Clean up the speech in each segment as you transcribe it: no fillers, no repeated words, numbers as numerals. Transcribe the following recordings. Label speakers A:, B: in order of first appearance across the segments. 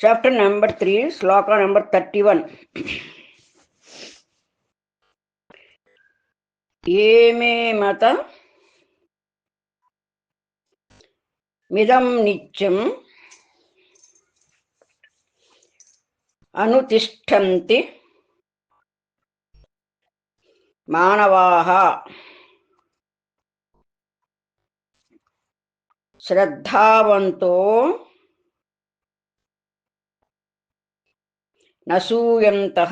A: Chapter number 3, Sloka number 31. Eme mata midam nityam anutishtanti manavaha shraddhavanto నసూయంతః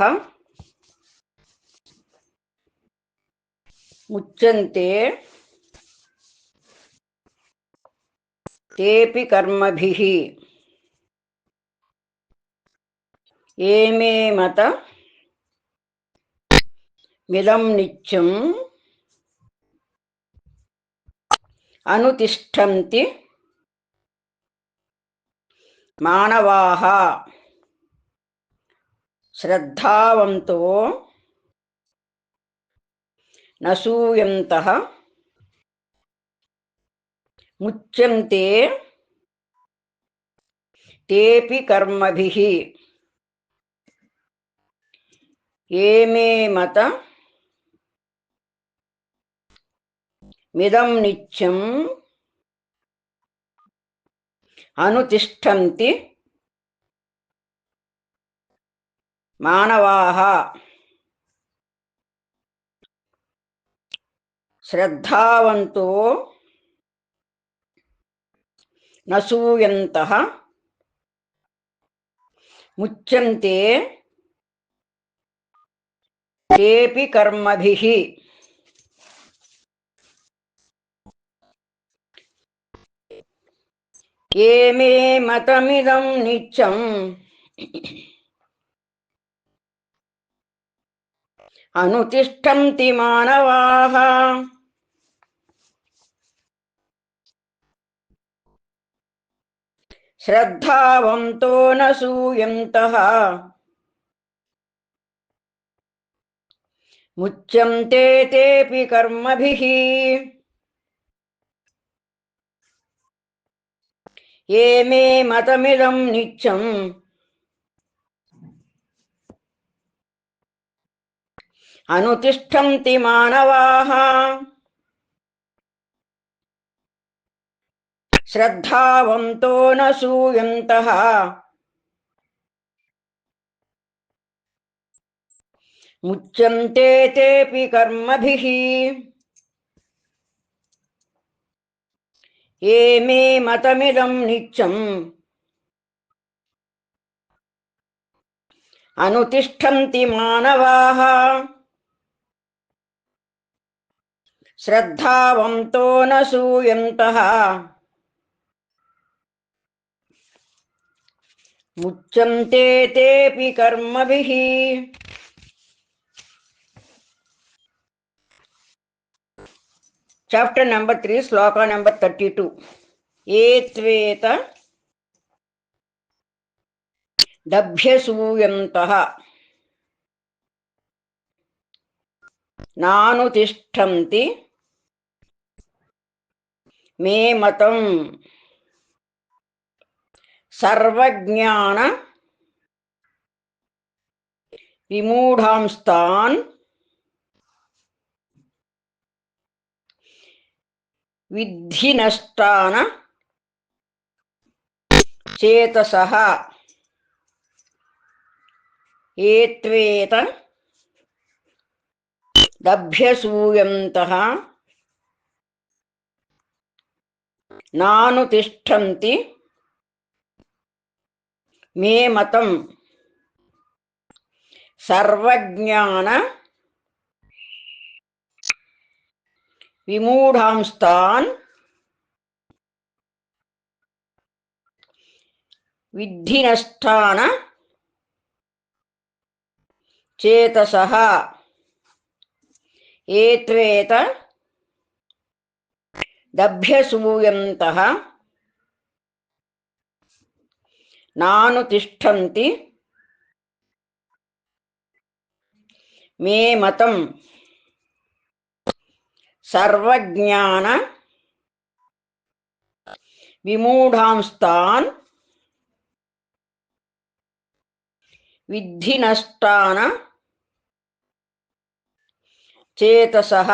A: ముచ్యంతే తేపి కర్మభిః ఏమే మత మిదం నిత్యం అనుతిష్టంతి మానవాః శ్రద్ధావంతో నసూయంతః ముచ్యంతే తేపి కర్మభిః ఏమే మత మిదం నిత్యం అనుతిష్టంతి మానవాః శ్రద్ధావంతో నసూయంతః ముచ్యంతే తేపి కర్మభిః ఏమే మతమిదం నిత్యం అనుతిష్టంతి మానవాః శ్రద్ధావంతో నసూయంతః ముచ్యంతే తేపి కర్మభిః ఏమే మతమిదం నిత్యం అనుతిష్టంతి మానవాః శ్రద్ధావంతో నసూయంతః ముచ్యంతే తేపి కర్మభిః ఏమే మతమిదం నిత్యం అనుతిష్టంతి మానవాః శ్రద్ధావంతో నసూయంతః ముచ్యంతే తేపి కర్మభిః Chapter number 3, Sloka number 32. ఏత్వేత దభ్యసూయంతః నానుతిష్టంతి మే మతం సర్వజ్ఞాన విమూఢాంస్తాన్ విద్ధి నష్టాన చేతసః ఏత్వేత దభ్యసూయంతః నానుతిష్టంతి మే మతం సర్వజ్ఞాన విమూఢాంస్తాన్ విద్ధి నష్టాన చేతసః ఏత్వేత దభ్యసూయంతః నానుతిష్టంతి మే మతం సర్వజ్ఞాన విమూఢాంస్తాన్ విద్ధి నష్టాన చేతసః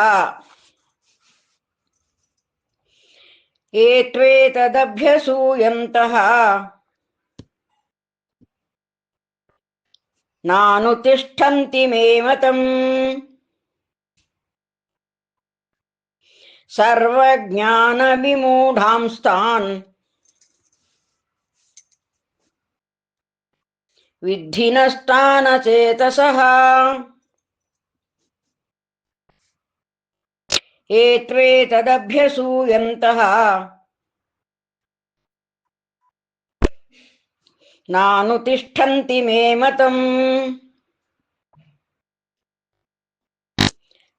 A: ఏత్వేతదభ్యసూయంతః నానుతిష్ఠन्ति మే మతం సర్వజ్ఞానవిమూఢాంస్తాన్ విద్ధి నష్టాన చేతసః ఏత్వేతదభ్యసూయంతః నానుతిష్ఠन्ति మే మతం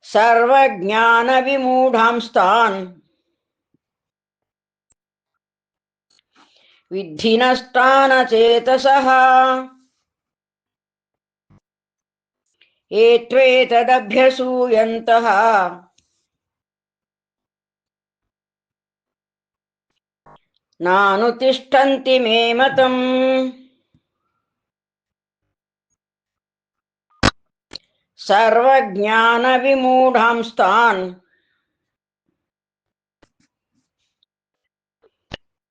A: సర్వజ్ఞానవిమూఢాంస్తాన్ విద్ధి నష్టాన చేతసః ఏత్వేతదభ్యసూయంతః నానుతిష్ఠन्ति మే మతం సర్వజ్ఞానవిమూఢాంస్తాన్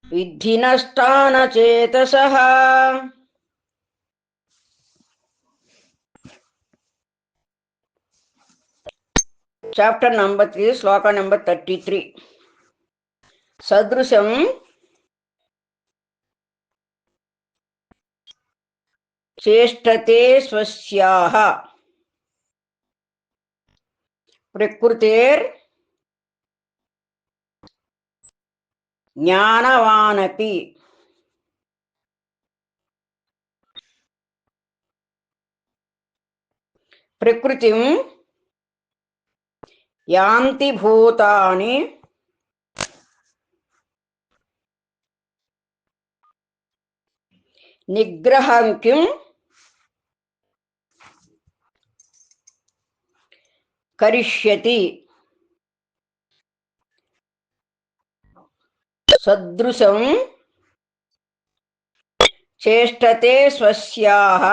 A: విద్ధి నష్టాన చేతసః. చాప్టర్ నంబర్ 3, శ్లోక నంబర్ 33. సదృశం చేష్టతే స్వస్యాః ప్రకృతేర్ జ్ఞానవానపి ప్రకృతిం యాంతి భూతాని నిగ్రహం కిం కరిష్యతి. సదృశం చేష్టతే స్వస్యాః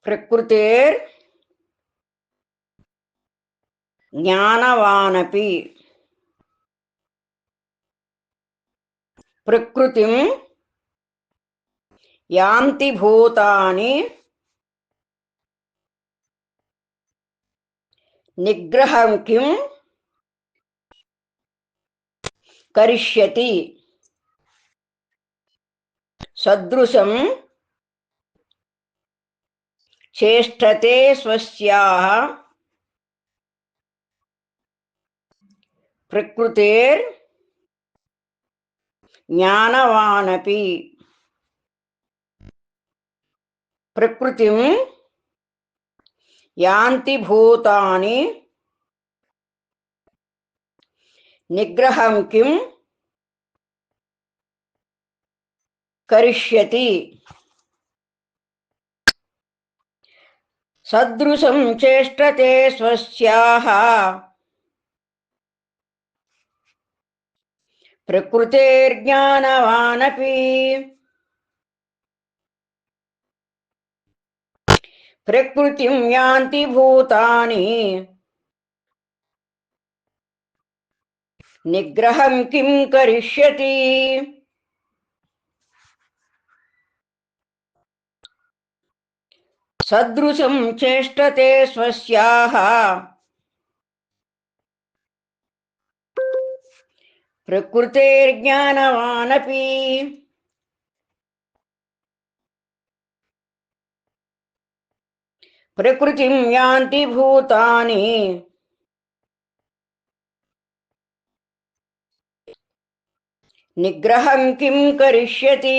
A: ప్రకృతేర్ జ్ఞానవానపి ప్రకృతిం యాంతి భూతాని నిగ్రహం కిం కరిష్యతి. సదృశం చేష్టతే స్వస్యాః ప్రకృతేర్ జ్ఞానవానపి ప్రకృతిం యాంతి భూతాని నిగ్రహం కిం కరిష్యతి. సదృశం చేష్టతే స్వస్యాః ప్రకృతేర్జ్ఞానవానపి ప్రకృతిం యాంతి భూతాని నిగ్రహం కిం కరిష్యతి. సదృశం చేష్టతే స్వస్యాః ప్రకృతేర్జ్ఞానవానపి ప్రకృతిం యాంతి భూతాని నిగ్రహం కిం కరిష్యతి.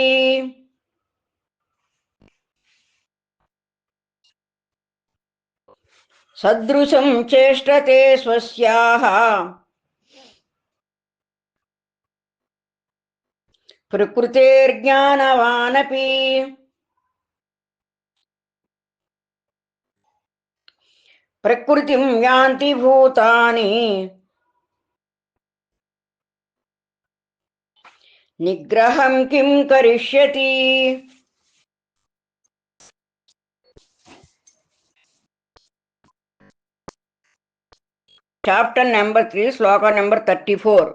A: సదృశం చేష్టతే స్వస్యాః ప్రకృతేర్జ్ఞానవానపి ప్రకృతిం యాంతి భూతాని निग्रहं किं करिष्यति? చాప్టర్ నెంబర్ 3 శ్లోక నెంబర్ 34.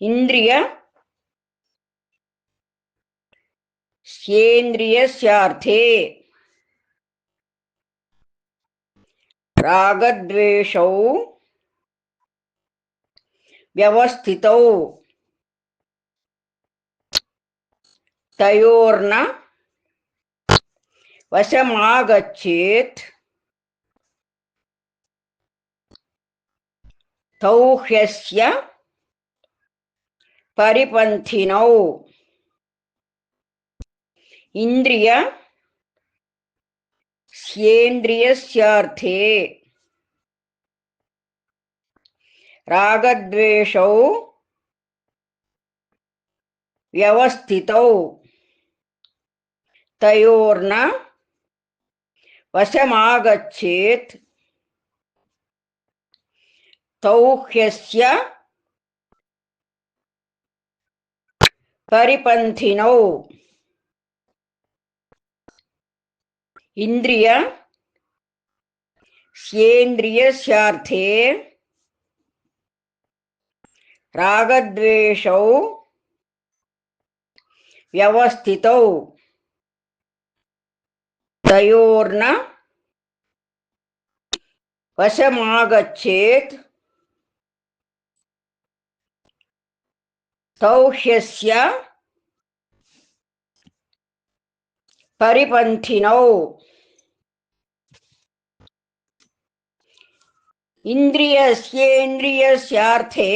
A: ఇంద్రియ స్యేంద్రియస్యార్థే రాగద్వేషౌ వ్యవస్థితౌ తయోర్న వశమాగచ్చేత్ తౌ హ్యస్య పరిపంథినౌ. ఇంద్రియ స్యేంద్రియస్యార్థే రాగద్వేషౌ వ్యవస్థితౌ తయోర్న వశమాగచ్చేత్ తౌ హ్యస్య పరిపంథినౌ. ఇంద్రియ స్యేంద్రియస్యార్థే రాగద్వేషౌ వ్యవస్థితౌ తయోర్న వశమాగచ్చేత్ తౌ హ్యస్య పరిపంథినౌ. ఇంద్రియస్యేంద్రియస్యార్థే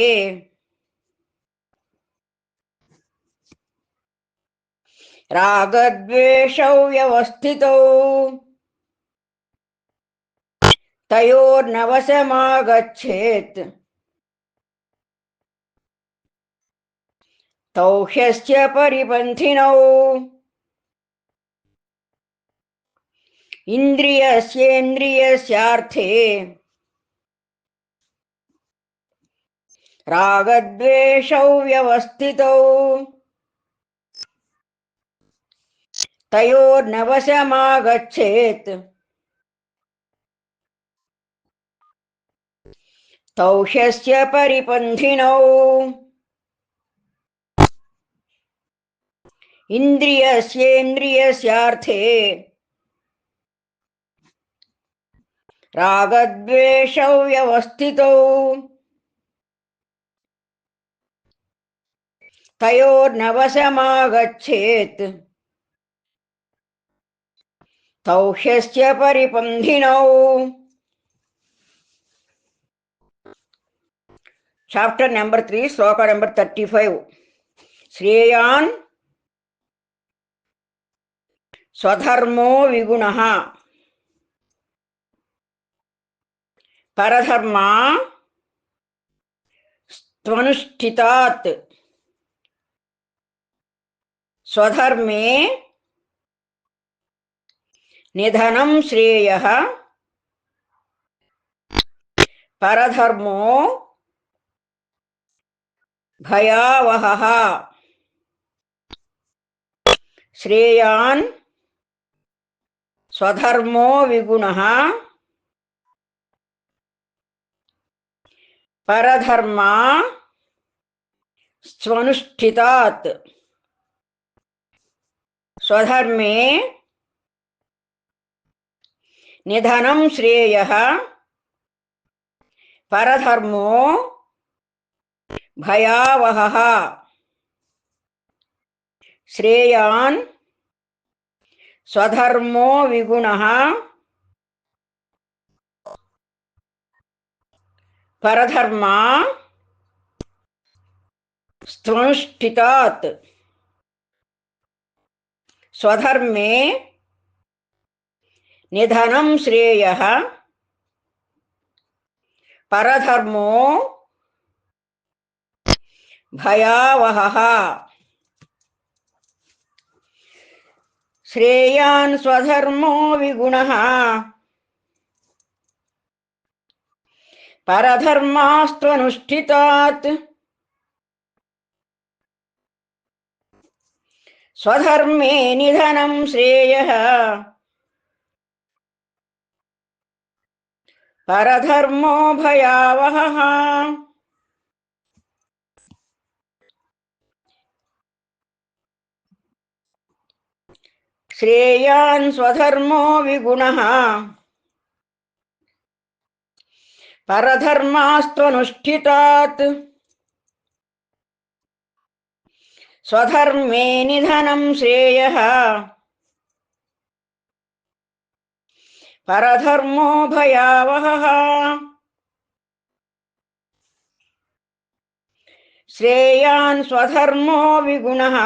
A: రాగద్వేషౌ వ్యవస్థితౌ తయోర్న వశమాగచ్చేత్ తౌ హ్యస్య పరిపంథినౌ. ఇంద్రియస్యేంద్రియస్యార్థే రాగద్వేషౌ వ్యవస్థితౌ తయోర్న వశమాగచ్చేత్ తౌ హ్యస్య పరిపంథినౌ. ఇంద్రియస్యేంద్రియస్యార్థే రాగద్వేషౌ వ్యవస్థితౌ తయోర్న వశమాగచ్చేత్ తౌ హ్యస్య పరిపంథినౌ. చాప్టర్ నెంబర్ 3 శ్లోక number 35. Shreyan స్వధర్మో విగుణః పరధర్మా త్వనుష్ఠితాత్. స్వధర్మే నిధనం శ్రేయః పరధర్మో భయావహః. Shreyan స్వధర్మో విగుణః పరధర్మా స్వనుష్ఠితాత్. స్వధర్మే నిధనం శ్రేయః పరధర్మో భయావహః. Shreyan స్వధర్మో విగుణః పరధర్మా స్వనుష్ఠితాత్. స్వధర్మే నిధనం శ్రేయః పరధర్మో భయావహః. Shreyan స్వధర్మో విగుణః పరధర్మాస్త్వనుష్ఠితాత్ స్వధర్మే నిధనం శ్రేయః పరధర్మో భయావహః. Shreyan స్వధర్మో విగుణః పరధర్మాస్త్వనుష్ఠితాత్ స్వధర్మే నిధనం శ్రేయః పరధర్మో భయావహః. Shreyan స్వధర్మో విగుణః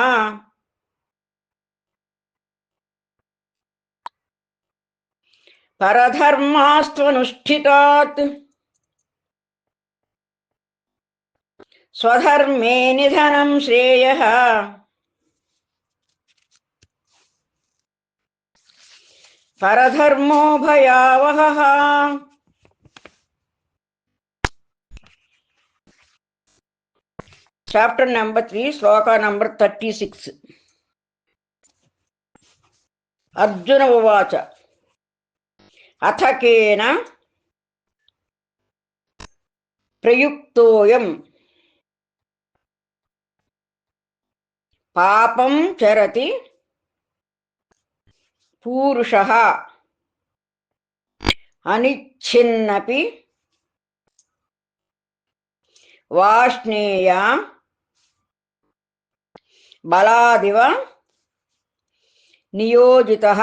A: పరధర్మాస్త్వనుష్ఠితాత్ స్వధర్మే నిధనం శ్రేయః పరధర్మో భయావహః. Chapter number 3, శ్లోక నంబర్ 36. అర్జున ఉవాచ అథ కేన ప్రయుక్తోయం పాపం చరతి పూరుషః అనిచ్ఛిన్నపి వాష్ణేయ బలాదివ నియోజితః.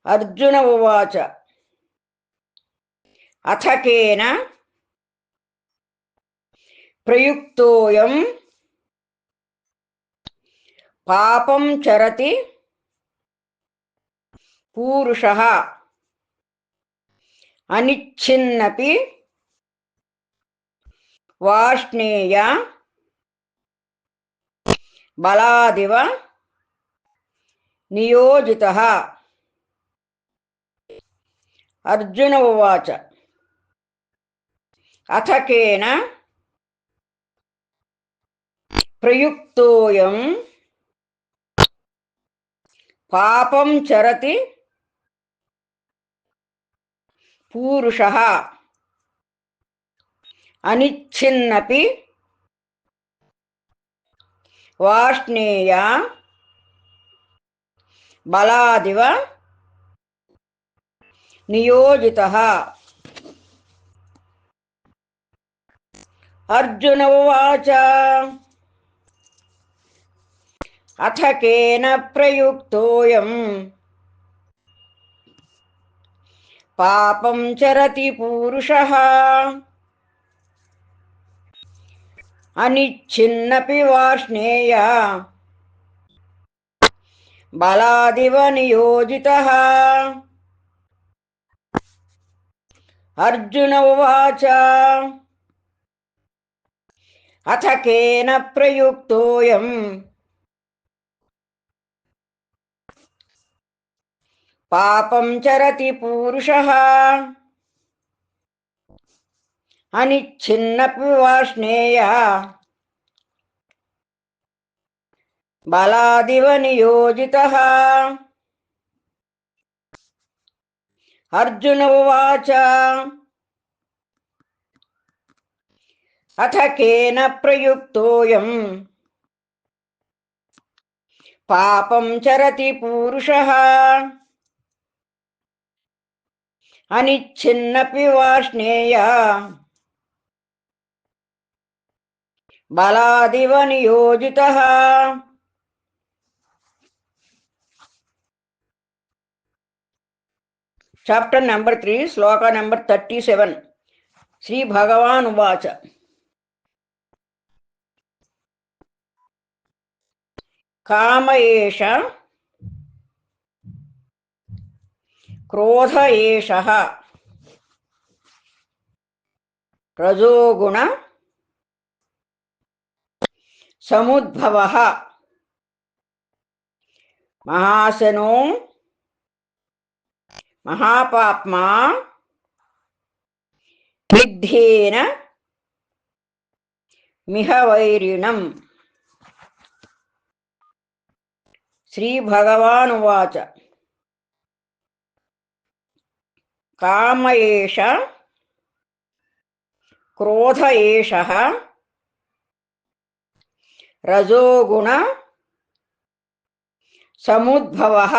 A: అర్జున ఉవాచ అథ కేన ప్రయుక్తోయం పాపం చరతి పూరుషః అనిచ్ఛిన్నపి వాష్ణేయ బలాదివ నియోజితః. అర్జున ఉవాచ అథ కేన ప్రయుక్తోయం పాపం చరతి పూరుషః అనిచ్ఛిన్నపి వాష్ణేయ బలాదివ నియోజితః. అర్జున ఉవాచ అథ కేన ప్రయుక్తోయం పాపం చరతి పూరుషః అనిచ్ఛిన్నపి వాష్ణేయ బలాదివ నియోజితః. అర్జున ఉవాచ అథ కేన ప్రయుక్తోయం పాపం చరతి పూరుషః అనిచ్ఛిన్నపి వాష్ణేయ బలాదివ నియోజితః. అర్జున ఉవాచ అథ కేన ప్రయుక్తోయం పాపం చరతి పూరుషః అనిచ్ఛిన్నపి వాష్ణేయ బలాదివ నియోజితః. చాప్టర్ నెంబర్ 3, శ్లోక నెంబర్ 37. శ్రీ భగవాన్ ఉవాచ కామ ఏష క్రోధ ఏషః రజోగుణ సముద్భవః మహాశనో మహాపాప్మా విద్ధేన మిహ వైరిణం. శ్రీభగవానువాచ కామ ఏష క్రోధ ఏషః రజోగుణ సముద్భవః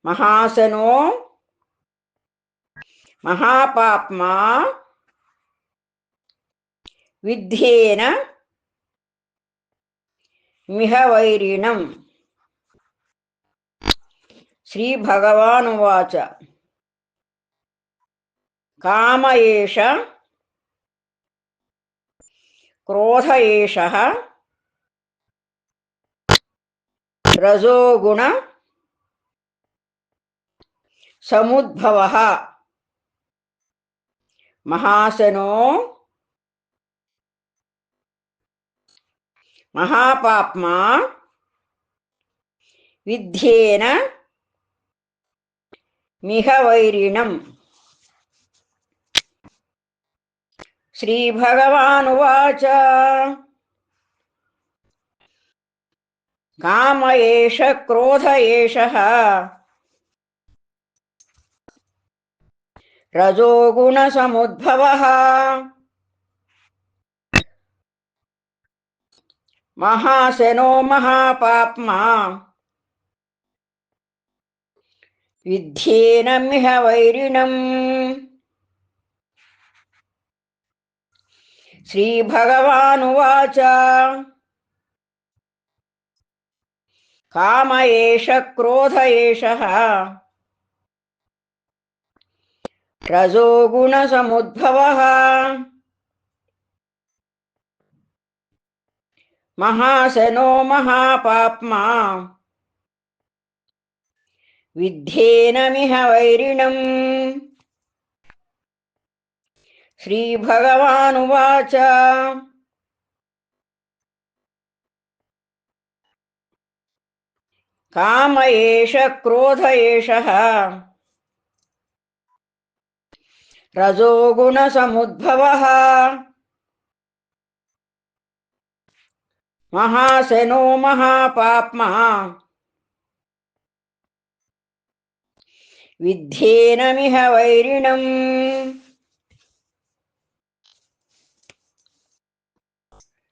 A: మహాసనో మహాపాప్మా విద్ధేన మిహ వైరిణం. శ్రీభగవానువాచ కామ ఏష క్రోధ ఏషః రజోగుణ సముద్భవః మహాసనో మహాపాప్మా విద్ధేన మిహ వైరిణం. శ్రీభగవానువాచ కామ ఏష క్రోధ ఏషః రజోగుణ సముద్భవః మహాసనో మహాపాప్మా విద్ధేన మిహ వైరిణం. శ్రీభగవానువాచ కామ ఏష క్రోధ ఏషః రజోగుణ సముద్భవః మహాసనో మహాపాప్మా విద్ధేన మిహ వైరిణం. శ్రీభగవానువాచ కామ ఏష క్రోధ ఏషః రజోగుణ సముద్భవః మహాసనో మహాపాప్మా విద్ధేన మిహ వైరిణం.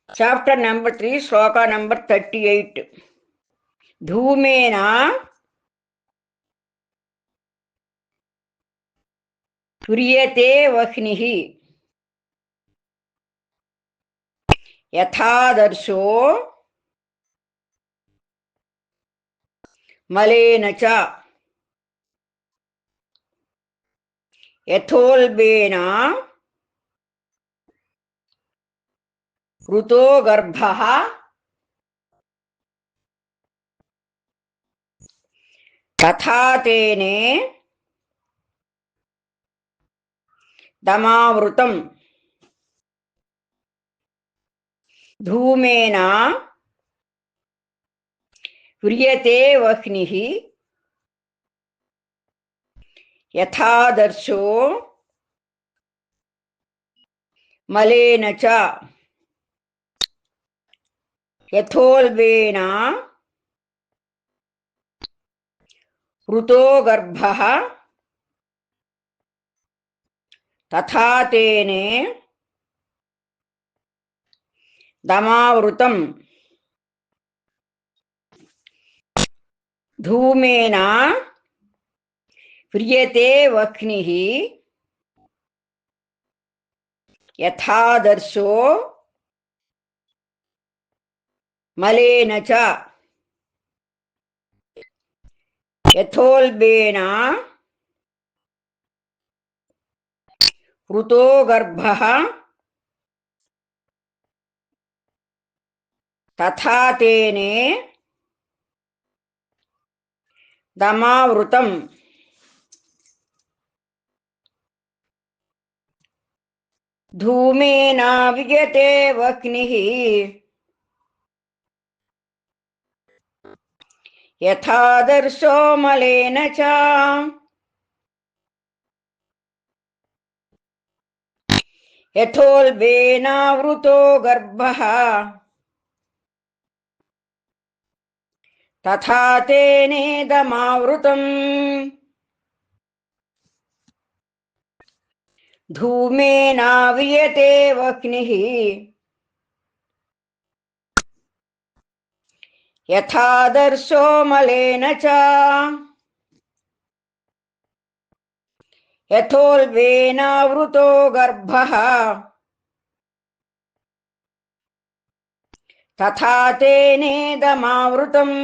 A: చాప్టర్ నెంబర్ 3 శ్లోక నెంబర్ 38. ధూమేన తుర్యతే వహ్నిః యథాదర్శో మలేన చ యథోల్బేన ఋతో గర్భః తథా తేనే దమావృతం. ధూమేన హ్రియతే వహ్నిః యథాదర్శో మలేన చ యథోల్బేన ఋతో గర్భః తథా తేనే దమావృతం. ధూమేన హ్రియతే వహ్నిః యథాదర్శో మలేన చ యథోల్బేన ఋతో గర్భః తథా తేనే దమావృతం. ధూమేన విగతే వహ్నిః యథాదర్శో మలేన చ यथोल्बेनावृतो गर्भः तथा तेनेदमावृतम् धूमेनाव्रियते वह्निः यथादर्शो मलेन च यथोल्बेनावृतो गर्भः तथा तेनेदमावृतम्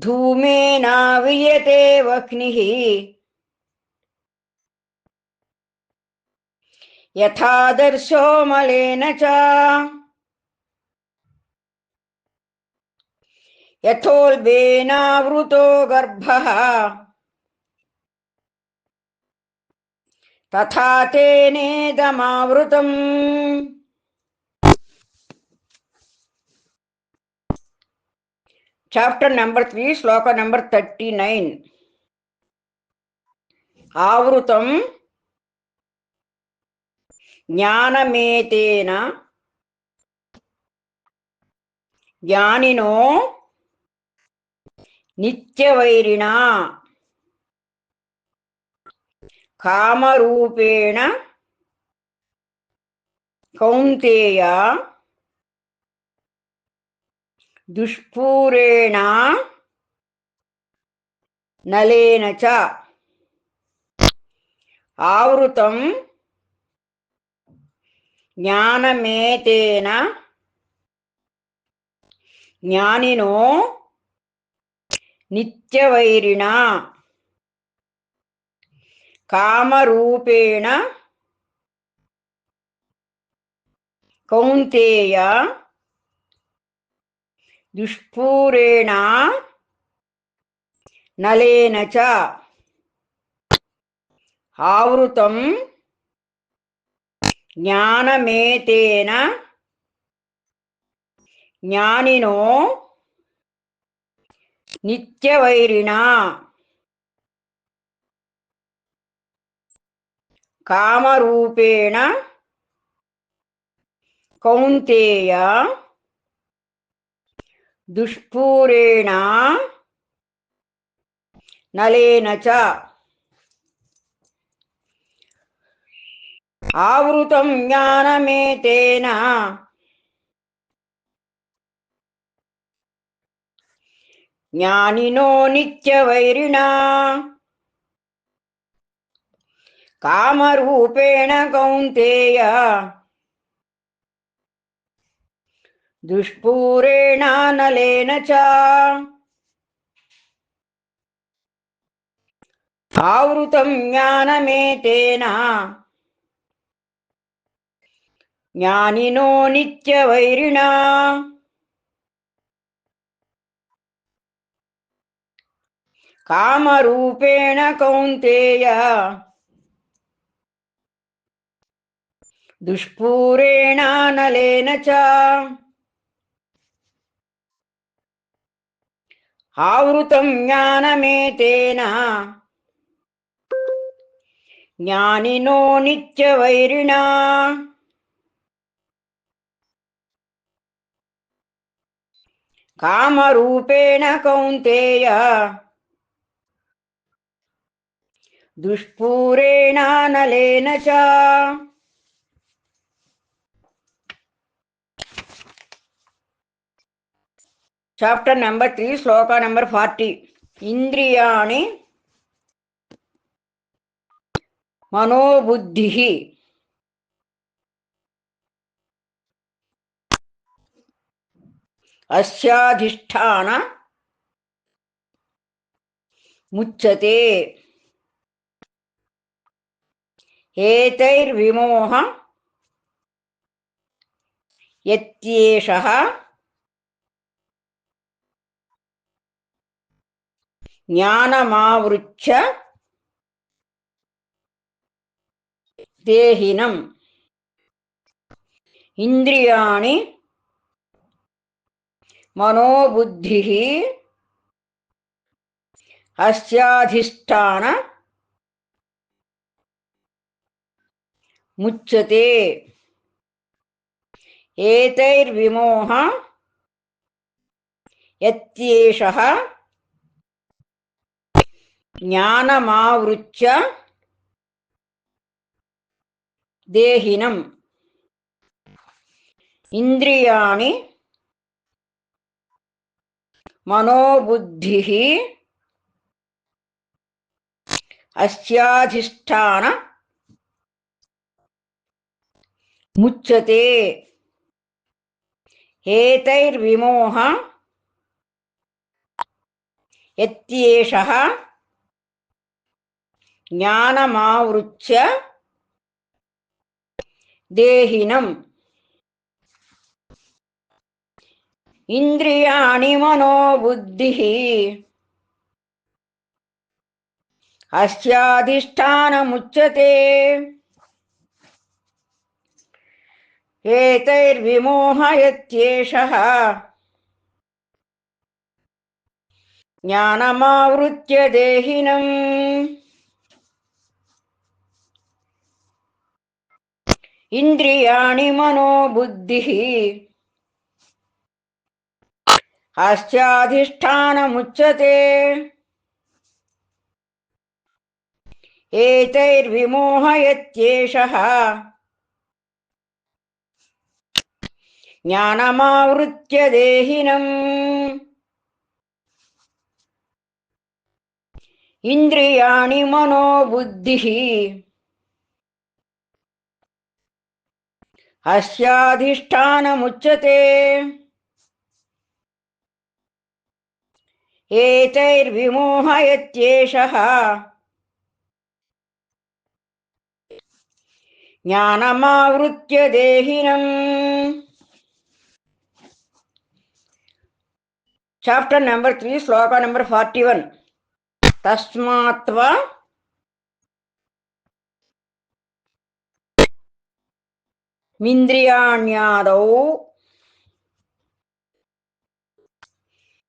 A: धूमेनाव्रियते वह्निः यथादर्शो मलेन च यथोल्बेनावृतो गर्भः तथा तेनेदमावृतम् Chapter number 3, Sloka number 39. Avrutam Jnanametena Jnanino Nityavairina Kamarupena Kaunteya Dushpurena Nalena cha Avrutam Jnanametena Jnanino Nityavairina Kamarupena Kaunteya Dushpurena Nalena cha Avrutam Jnanametena Jnanino Nityavairina Kamarupena Kaunteya Dushpurena Nalena cha Avrutam Jnanametena Jnanino Nityavairina Kamarupena Kaunteya Dushpurena Nalena cha Avrutam Jnanametena Jnanino Nityavairina Kamarupena Kaunteya Dushpurena Nalena cha Avrutam Jnanametena Jnanino Nityavairina Kamarupena Kaunteya Dushpurena Nalena cha Chapter number 3, Sloka number 40. Indriyani Manobuddhihi Asyadhisthana Muchyate Etairvimoha Yatyeshaha Jnanamavruchya Dehinam Indriyani Manobuddhihi Asyadhisthana ముచ్యతే ఏతైర్విమోహ యత్యేషః జ్ఞానమావృత్య దేహినం ఇంద్రియాణి మనోబుద్ధిః అస్యాధిష్టాన ముచ్యతే ఏతైర్విమోహ యత్యేషః జ్ఞానమావృత్య దేహినం ఇంద్రియాణి మనోబుద్ధిః అస్యాధిష్టానముచ్యతే ఏతైర్విమోహ యత్యేషః జ్ఞానమావృత్య దేహినం ఇంద్రియాణి మనోబుద్ధిః అస్యాధిష్టానముచ్యతే ఏతైర్విమోహ యత్యేషః జ్ఞానమావృత్య దేహినం ఇంద్రియాణి మనోబుద్ధిః అస్యాధిష్టానముచ్యతే ఏతైర్విమోహ యత్యేషః జ్ఞానమావృత్య దేహినం. చాప్టర్ నెంబర్ 3, శ్లోక నెంబర్ 41. తస్మాత్వా మింద్రియాణ్యాదౌ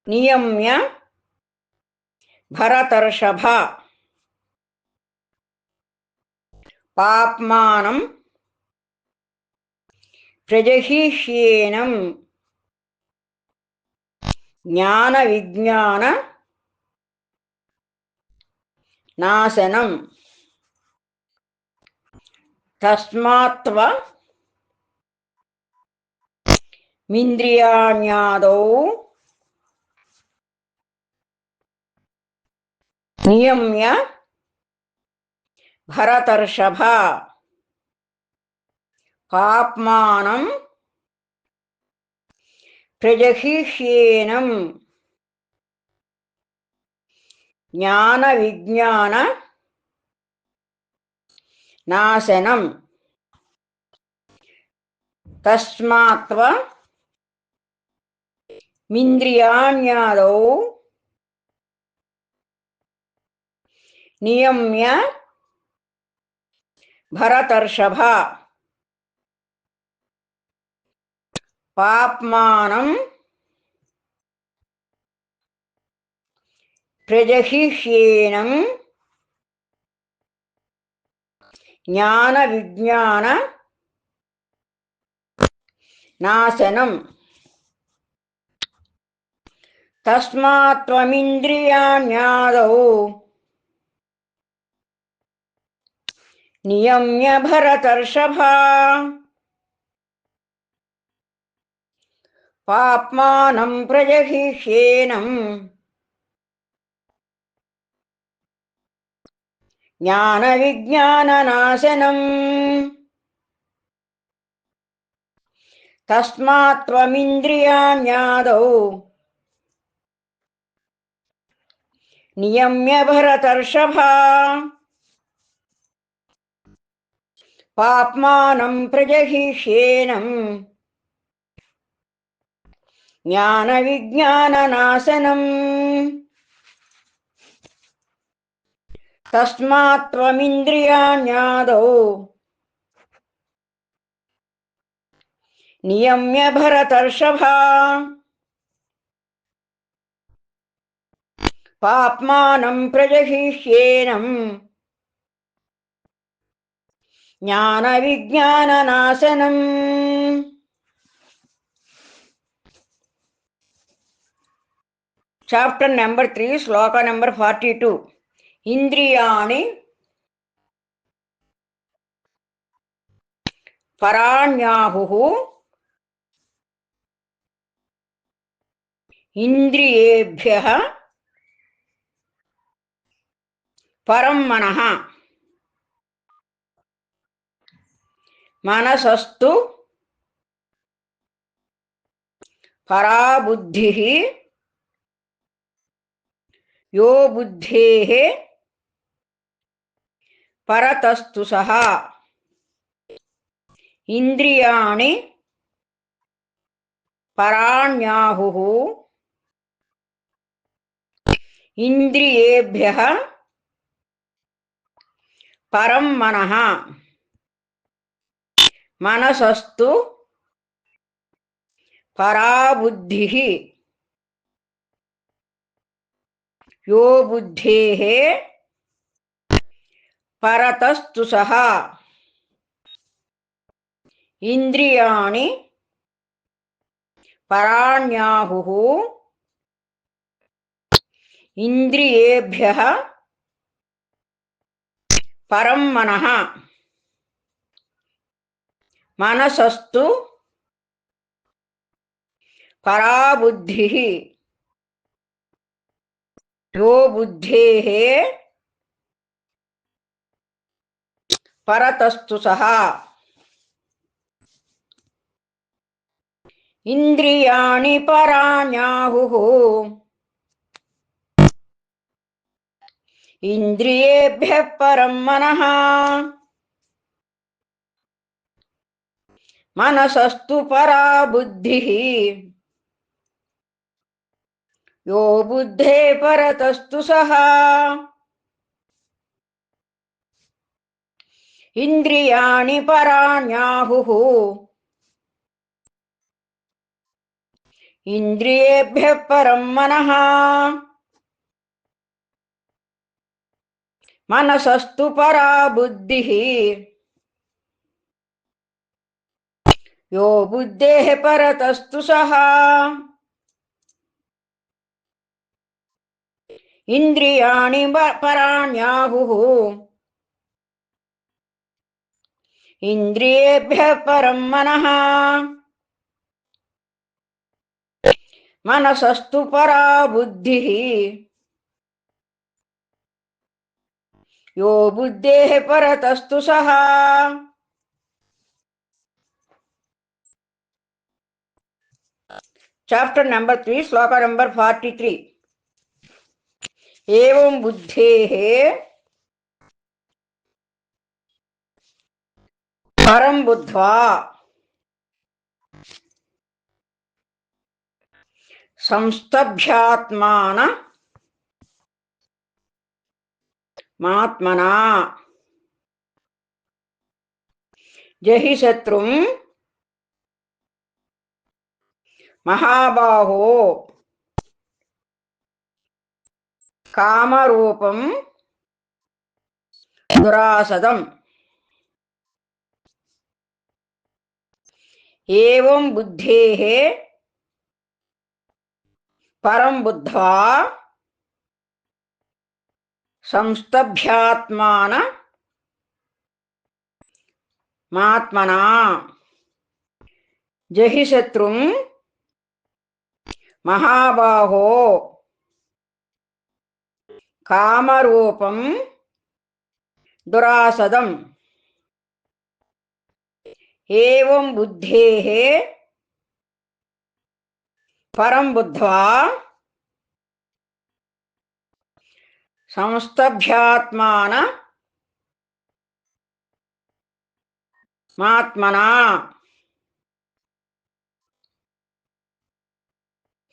A: నియమ్య భరతర్షభ పాప్మానం ప్రజహిష్యేనం జ్ఞాన విజ్ఞాన నాశనం. తస్మాత్వ మింద్రియాణ్యాదౌ నియమ్య భరతర్షభ పాప్మానం ప్రజహిష్యేనం జ్ఞాన విజ్ఞాన నాశనం. తస్మాత్వ మింద్రియాణ్యాదౌ నియమ్య భరతర్షభ పాప్మానం ప్రజహిష్యేనం జ్ఞాన విజ్ఞాన నాశనం. తస్మాత్వమింద్రియాణ్యాదౌ నియమ్య భరతర్షభ పాప్మానం ప్రజహిష్యేనం జ్ఞాన విజ్ఞాన నాశనం. తస్మాత్వమింద్రియాణ్యాదౌ నియమ్య భరతర్షభ పాప్మానం ప్రజహిష్యేనం జ్ఞాన విజ్ఞాన నాశనం. తస్మాత్వమింద్రియాణ్యాదౌ నియమ్య భరతర్షభ పాప్మానం ప్రజహిష్యేనం జ్ఞాన విజ్ఞాన నాశనం. చాప్టర్ నెంబర్ 3 శ్లోక నెంబర్ 42. ఇంద్రియాణి పరాణ్యాహుః ఇంద్రియేభ్యః పరం మనః మనసస్తు పరా బుద్ధిః యో బుద్ధేః పరతస్తు సః. ఇంద్రియాణి పరాణ్యాహుః ఇంద్రియేభ్యః పరం మనః మనసస్తు పరా బుద్ధిః యో బుద్ధేః పరతస్తు సః. ఇంద్రియాణి పరాణ్యాహుః ఇంద్రియేభ్యః పరం మనః మనసస్తు పరా బుద్ధిః యో బుద్ధేః పరతస్తు సః. ఇంద్రియాణి పరాణ్యాహుః ఇంద్రియేభ్యః పరం మనః మనసస్తు పరా బుద్ధిః యో బుద్ధేః పరతస్తు సః. ఇంద్రియాణి పరాణ్యాహుః ఇంద్రియేభ్యః పరం మనః మనసస్తు పరా బుద్ధిః యో బుద్ధేః పరతస్తు సః. ఇంద్రియాణి పరాణ్యాహుః ఇంద్రియేభ్యః పరం మనః మనసస్తు పరా బుద్ధిః యో బుద్ధేః పరతస్తు సః. చాప్టర్ నెంబర్ 3 శ్లోక నెంబర్ 43. ఏవం బుద్ధేః పరం బుద్ధ్వా సంస్తభ్యాత్మాన మాత్మనా జహి శత్రుం మహాబాహో కామరూపం దురాసదం. ఏవం బుద్ధేః పరం బుద్ధ్వా సంస్తభ్యాత్మాన మాత్మనా జహి శత్రుం మహాబాహో కామరూపం దురాసదం. ఏవం బుద్ధేః పరం బుద్ధ్వా సంస్తభ్యాత్మాన మాత్మనా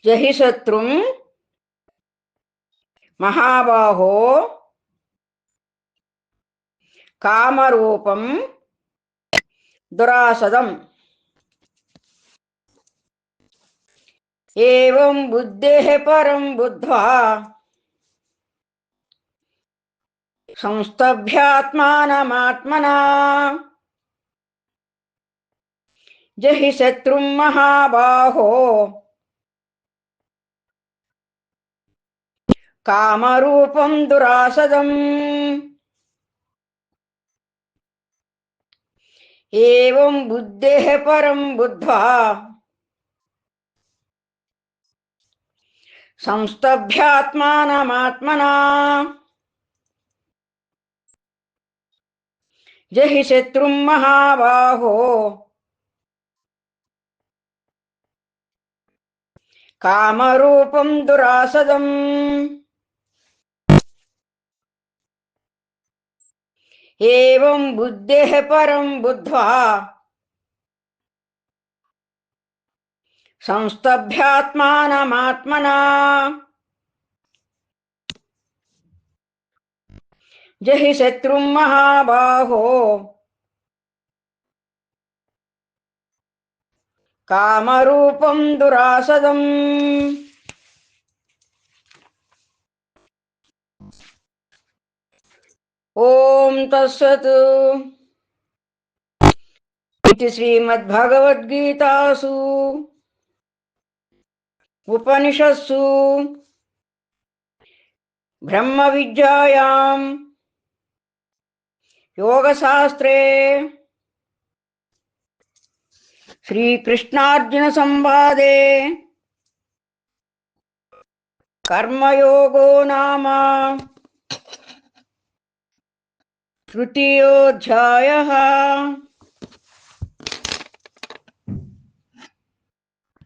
A: జహి శత్రుం మహాబాహో కామరూపం దురాసదం. ఏవం బుద్ధేః పరం బుద్ధ్వా సంస్తభ్యాత్మానమాత్మనా జహి శత్రుం మహాబాహో కామరూపం దురాసదం ఏవం బుద్ధేః పరం బుద్ధ్వా సంస్తభ్యాత్మానమాత్మనా జహి శత్రుం మహాబాహో కామరూపం దురాసదం ఏవం బుద్ధేః పరం బుద్ధ్వా సంస్తభ్యాత్మానమాత్మనా జహి శత్రుం మహాబాహో కామరూపం దురాసదం. ఓం తస్సత్. ఇది శ్రీమద్భగవద్గీతాసు ఉపనిషత్సు బ్రహ్మ విద్యాయాం యోగశాస్త్రే శ్రీకృష్ణార్జున సంవాదే కర్మయోగో నామ తృతీయోధ్యాయః.